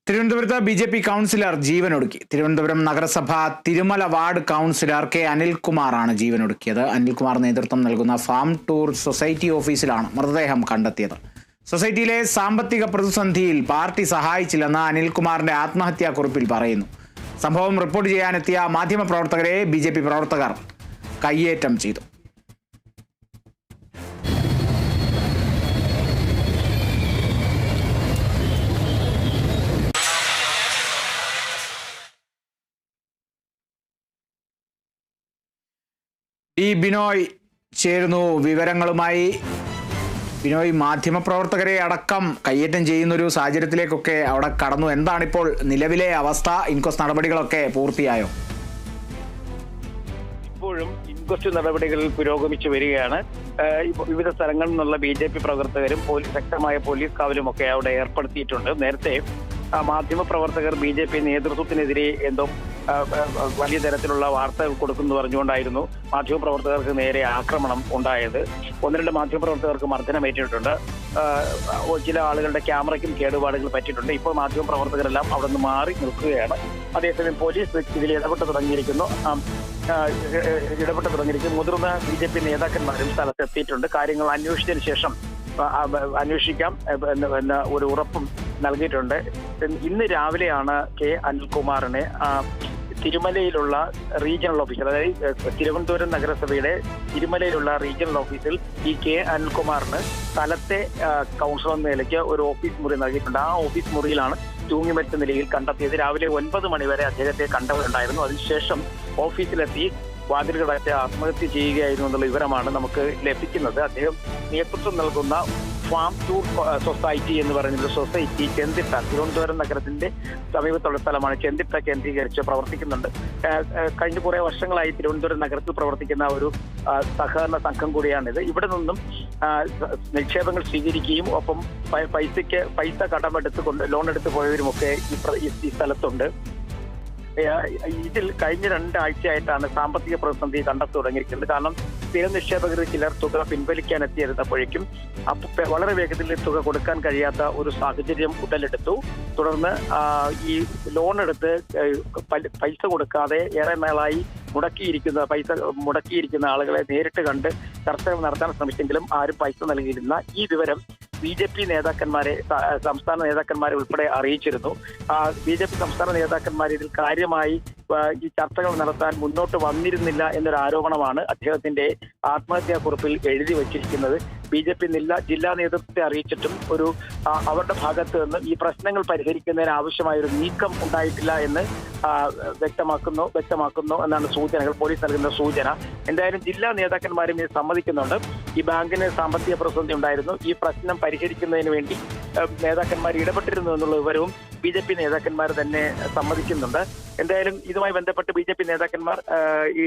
തിരുവനന്തപുരത്ത് BJP. Councillor ജീവനൊടുക്കി. തിരുവനന്തപുരം നഗരസഭ തിരുമല വാർഡ് കൗൺസിലർ കെ അനിൽകുമാറാണ് ജീവനൊടുക്കിയത്. അനിൽകുമാർ നേതൃത്വം നൽകുന്ന ഫാം ടൂർ സൊസൈറ്റി ഓഫീസിലാണ് മൃതദേഹം കണ്ടെത്തിയത്. സൊസൈറ്റിയിലെ സാമ്പത്തിക പ്രതിസന്ധിയിൽ പാർട്ടി സഹായിച്ചില്ലെന്ന് അനിൽകുമാറിന്റെ ആത്മഹത്യാക്കുറിപ്പിൽ പറയുന്നു. സംഭവം റിപ്പോർട്ട് ചെയ്യാനെത്തിയ മാധ്യമപ്രവർത്തകരെ ബി.ജെ.പി. പ്രവർത്തകർ കയ്യേറ്റം ചെയ്തു. ബിനോയ് ചേരുന്നു വിവരങ്ങളുമായി. ബിനോയ്, മാധ്യമപ്രവർത്തകരെ അടക്കം കയ്യേറ്റം ചെയ്യുന്നൊരു സാഹചര്യത്തിലേക്കൊക്കെ അവിടെ കടന്നു. എന്താണിപ്പോൾ നിലവിലെ അവസ്ഥ? ഇൻക്വസ്റ്റ് നടപടികളൊക്കെ പൂർത്തിയായോ? ഇപ്പോഴും ഇൻക്വസ്റ്റ് നടപടികൾ പുരോഗമിച്ചു വരികയാണ്. വിവിധ സ്ഥലങ്ങളിൽ നിന്നുള്ള ബി.ജെ.പി. പ്രവർത്തകരും ശക്തമായ പോലീസ് കാവലുമൊക്കെ അവിടെ ഏർപ്പെടുത്തിയിട്ടുണ്ട്. നേരത്തെ മാധ്യമപ്രവർത്തകർ ബി.ജെ.പി. നേതൃത്വത്തിനെതിരെ എന്തോ വലിയ തരത്തിലുള്ള വാർത്തകൾ കൊടുക്കുന്നു പറഞ്ഞുകൊണ്ടായിരുന്നു മാധ്യമപ്രവർത്തകർക്ക് നേരെ ആക്രമണം ഉണ്ടായത്. ഒന്ന് രണ്ട് മാധ്യമപ്രവർത്തകർക്ക് മർദ്ദനമേറ്റിട്ടുണ്ട്. ചില ആളുകളുടെ ക്യാമറയ്ക്കും കേടുപാടുകൾ പറ്റിയിട്ടുണ്ട്. ഇപ്പോൾ മാധ്യമപ്രവർത്തകരെല്ലാം അവിടെ നിന്ന് മാറി നിൽക്കുകയാണ്. അതേസമയം പോലീസ് ഇതിൽ ഇടപെട്ട് തുടങ്ങിയിരിക്കുന്നു. മുതിർന്ന ബി.ജെ.പി. നേതാക്കന്മാരും സ്ഥലത്തെത്തിയിട്ടുണ്ട്. കാര്യങ്ങൾ അന്വേഷിച്ചതിന് ശേഷം അന്വേഷിക്കാം എന്ന ഒരു ഉറപ്പും നൽകിയിട്ടുണ്ട്. ഇന്ന് രാവിലെയാണ് കെ അനിൽകുമാറിനെ തിരുമലയിലുള്ള റീജിയണൽ ഓഫീസിൽ, അതായത് തിരുവനന്തപുരം നഗരസഭയുടെ തിരുമലയിലുള്ള റീജിയണൽ ഓഫീസിൽ ഈ കെ അനിൽകുമാറിന് സ്ഥലത്തെ കൗൺസിലർ എന്ന നിലയ്ക്ക് ഒരു ഓഫീസ് മുറി നൽകിയിട്ടുണ്ട്. ആ ഓഫീസ് മുറിയിലാണ് തൂങ്ങിമരിച്ച നിലയിൽ കണ്ടെത്തിയത്. രാവിലെ 9 മണി വരെ അദ്ദേഹത്തെ കണ്ടവരുണ്ടായിരുന്നു. അതിനുശേഷം ഓഫീസിലെത്തി വാതിലുകളടച്ച് ആത്മഹത്യ ചെയ്യുകയായിരുന്നു എന്നുള്ള വിവരമാണ് നമുക്ക് ലഭിക്കുന്നത്. അദ്ദേഹം നേതൃത്വം നൽകുന്ന ഫാം ടൂർ സൊസൈറ്റി എന്ന് പറയുന്ന സൊസൈറ്റി ചെന്തിട്ട, തിരുവനന്തപുരം നഗരത്തിന്റെ സമീപത്തുള്ള സ്ഥലമാണ്. ചെന്തിട്ട കേന്ദ്രീകരിച്ച് പ്രവർത്തിക്കുന്നുണ്ട്. കഴിഞ്ഞ കുറെ വർഷങ്ങളായി തിരുവനന്തപുരം നഗരത്തിൽ പ്രവർത്തിക്കുന്ന ഒരു സഹകരണ സംഘം കൂടിയാണിത്. ഇവിടെ നിന്നും നിക്ഷേപങ്ങൾ സ്വീകരിക്കുകയും ഒപ്പം പൈസ കടമെടുത്തുകൊണ്ട് ലോൺ എടുത്തു പോയവരുമൊക്കെ ഈ സ്ഥലത്തുണ്ട്. ഇതിൽ കഴിഞ്ഞ 2 ആഴ്ചയായിട്ടാണ് സാമ്പത്തിക പ്രതിസന്ധി കണ്ടെത്തി തുടങ്ങിയിരിക്കുന്നത്. കാരണം സ്ഥിര നിക്ഷേപകരിൽ ചിലർ തുക പിൻവലിക്കാൻ എത്തിയിരുന്നപ്പോഴേക്കും വളരെ വേഗത്തിൽ തുക കൊടുക്കാൻ കഴിയാത്ത ഒരു സാഹചര്യം ഉടലെടുത്തു. തുടർന്ന് ഈ ലോൺ എടുത്ത് പൈസ കൊടുക്കാതെ ഏറെ നാളായി മുടക്കിയിരിക്കുന്ന ആളുകളെ നേരിട്ട് കണ്ട് ചർച്ചകൾ നടത്താൻ ശ്രമിച്ചെങ്കിലും ആരും പൈസ നൽകിയിരുന്ന ഈ വിവരം ബി.ജെ.പി. സംസ്ഥാന നേതാക്കന്മാരെ ഉൾപ്പെടെ അറിയിച്ചിരുന്നു. ബി.ജെ.പി. സംസ്ഥാന നേതാക്കന്മാർ ഇതിൽ കാര്യമായി ഈ ചർച്ചകൾ നടത്താൻ മുന്നോട്ട് വന്നിരുന്നില്ല എന്നൊരു ആരോപണമാണ് അദ്ദേഹത്തിന്റെ ആത്മഹത്യാക്കുറിപ്പിൽ എഴുതി വച്ചിരിക്കുന്നത്. ബി.ജെ.പി. ജില്ലാ നേതൃത്വത്തെ അറിയിച്ചിട്ടും അവരുടെ ഭാഗത്ത് നിന്ന് ഈ പ്രശ്നങ്ങൾ പരിഹരിക്കുന്നതിന് ആവശ്യമായ ഒരു നീക്കം ഉണ്ടായിട്ടില്ല എന്ന് വ്യക്തമാക്കുന്നു എന്നാണ് സൂചനകൾ, പോലീസ് നൽകുന്ന സൂചന. എന്തായാലും ജില്ലാ നേതാക്കന്മാരും ഇത് സമ്മതിക്കുന്നുണ്ട്. ഈ ബാങ്കിന് സാമ്പത്തിക പ്രതിസന്ധി ഉണ്ടായിരുന്നു. ഈ പ്രശ്നം പരിഹരിക്കുന്നതിന് വേണ്ടി നേതാക്കന്മാർ ഇടപെട്ടിരുന്നു എന്നുള്ള വിവരവും ബി.ജെ.പി. നേതാക്കന്മാർ തന്നെ സമ്മതിക്കുന്നുണ്ട്. എന്തായാലും ഇതുമായി ബന്ധപ്പെട്ട് ബി.ജെ.പി. നേതാക്കന്മാർ ഈ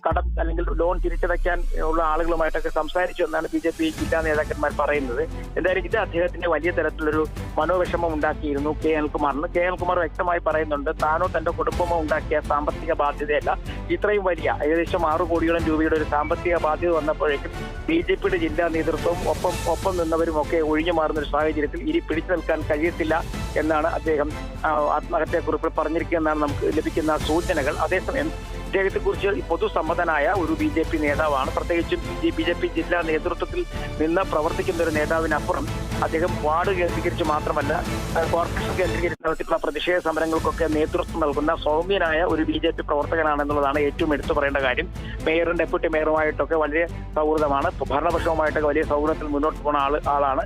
കടം അല്ലെങ്കിൽ ലോൺ തിരിച്ചടയ്ക്കാൻ ഉള്ള ആളുകളുമായിട്ടൊക്കെ സംസാരിച്ചു എന്നാണ് ബി.ജെ.പി. ജില്ലാ നേതാക്കന്മാർ പറയുന്നത്. എന്തായാലും ഇത് അദ്ദേഹത്തിന് വലിയ തരത്തിലൊരു മനോവിഷമം ഉണ്ടാക്കിയിരുന്നു കെ അനിൽകുമാറിന്. കെ അനിൽകുമാർ വ്യക്തമായി പറയുന്നുണ്ട്, താനോ തന്റെ കുടുംബമോ ഉണ്ടാക്കിയ സാമ്പത്തിക ബാധ്യതയല്ല. ഇത്രയും വലിയ ഏകദേശം 6 കോടിയോളം രൂപയുടെ ഒരു സാമ്പത്തിക ബാധ്യത വന്നപ്പോഴേക്കും ബി.ജെ.പിയുടെ ജില്ലാ നേതൃത്വവും ഒപ്പം നിന്നവരും ഒക്കെ ഒഴിഞ്ഞു മാറുന്ന ഒരു സാഹചര്യത്തിൽ ഇനി പിടിച്ചു നിൽക്കാൻ കഴിയത്തില്ല എന്നാണ് അദ്ദേഹം ആത്മഹത്യാക്കുറിപ്പിൽ പറഞ്ഞിരിക്കുന്നതാണ് നമുക്ക് ലഭിക്കുന്ന സൂചനകൾ. അതേസമയം അദ്ദേഹത്തെക്കുറിച്ച് പൊതുസമ്മതനായ ഒരു ബി.ജെ.പി. നേതാവാണ്. പ്രത്യേകിച്ചും ബി.ജെ.പി. ജില്ലാ നേതൃത്വത്തിൽ നിന്ന് പ്രവർത്തിക്കുന്ന ഒരു നേതാവിനപ്പുറം അദ്ദേഹം വാർഡ് കേന്ദ്രീകരിച്ച് മാത്രമല്ല കോർപ്പറേഷൻ കേന്ദ്രീകരിച്ച് നടത്തിയിട്ടുള്ള പ്രതിഷേധ സമരങ്ങൾക്കൊക്കെ നേതൃത്വം നൽകുന്ന സൗമ്യനായ ഒരു ബി.ജെ.പി. പ്രവർത്തകനാണെന്നുള്ളതാണ് ഏറ്റവും എടുത്തു പറയേണ്ട കാര്യം. മേയറും ഡെപ്യൂട്ടി മേയറുമായിട്ടൊക്കെ വലിയ സൗഹൃദമാണ്. ഭരണപക്ഷവുമായിട്ടൊക്കെ വലിയ സൗഹൃദത്തിൽ മുന്നോട്ട് പോകുന്ന ആളാണ്.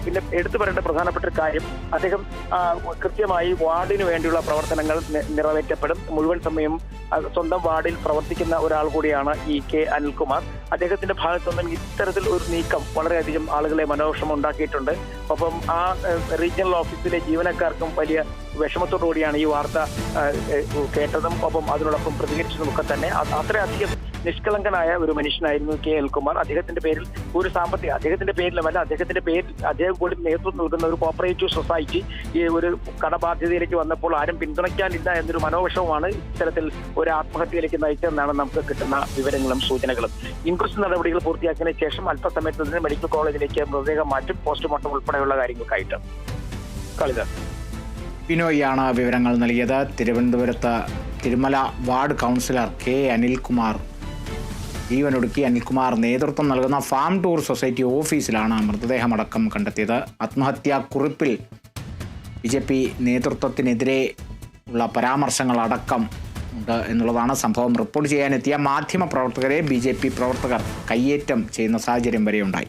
പിന്നെ എടുത്തു പറയേണ്ട പ്രധാനപ്പെട്ട ഒരു കാര്യം, അദ്ദേഹം കൃത്യമായി വാർഡിന് വേണ്ടിയുള്ള പ്രവർത്തനങ്ങൾ നിറവേറ്റപ്പെടും. മുഴുവൻ സമയം സ്വന്തം വാർഡിൽ പ്രവർത്തിക്കുന്ന ഒരാൾ കൂടിയാണ് ഈ കെ അനിൽകുമാർ. അദ്ദേഹത്തിന്റെ ഭാഗത്തുനിന്നും ഇത്തരത്തിൽ ഒരു നീക്കം വളരെയധികം ആളുകളെ മനോവിഷമം ഉണ്ടാക്കിയിട്ടുണ്ട്. ഒപ്പം ആ റീജിയണൽ ഓഫീസിലെ ജീവനക്കാർക്കും വലിയ വിഷമത്തോടുകൂടിയാണ് ഈ വാർത്ത കേട്ടതും ഒപ്പം അതിനോടൊപ്പം പ്രതികരിച്ചതും ഒക്കെ തന്നെ. അത്രയധികം നിഷ്കളങ്കനായ ഒരു മനുഷ്യനായിരുന്നു കെ അനിൽകുമാർ. അദ്ദേഹത്തിന്റെ പേരിൽ അദ്ദേഹത്തിന്റെ പേരിലുമല്ല, അദ്ദേഹം കൂടി നേതൃത്വം നൽകുന്ന ഒരു കോപ്പറേറ്റീവ് സൊസൈറ്റി ഈ ഒരു കടബാധ്യതയിലേക്ക് വന്നപ്പോൾ ആരും പിന്തുണയ്ക്കാനില്ല എന്നൊരു മനോവിഷമമാണ് ഇത്തരത്തിൽ ഒരു ആത്മഹത്യയിലേക്ക് നയിച്ചതെന്നാണ് നമുക്ക് കിട്ടുന്ന വിവരങ്ങളും സൂചനകളും. ഇൻക്വസ്റ്റ് നടപടികൾ പൂർത്തിയാക്കിയതിനു ശേഷം അല്പസമയത്തിന് മെഡിക്കൽ കോളേജിലേക്ക് മൃതദേഹം മാറ്റും, പോസ്റ്റ്മോർട്ടം ഉൾപ്പെടെയുള്ള കാര്യങ്ങൾക്കായിട്ട്. കളിത ബിനോയിയാണ് വിവരങ്ങൾ നൽകിയത്. തിരുവനന്തപുരത്ത് Thirumala ward councillor K Anilkumar ജീവനൊടുക്കി. അനിൽകുമാർ നേതൃത്വം നൽകുന്ന ഫാം ടൂർ സൊസൈറ്റി ഓഫീസിലാണ് മൃതദേഹമടക്കം കണ്ടെത്തിയത്. ആത്മഹത്യാ കുറിപ്പിൽ BJP നേതൃത്വത്തിനെതിരെ ഉള്ള പരാമർശങ്ങളടക്കം ഉണ്ട് എന്നുള്ളതാണ്. സംഭവം റിപ്പോർട്ട് ചെയ്യാനെത്തിയ മാധ്യമ പ്രവർത്തകരെ BJP പ്രവർത്തകർ കയ്യേറ്റം ചെയ്യുന്ന സാഹചര്യം വരെയുണ്ടായി.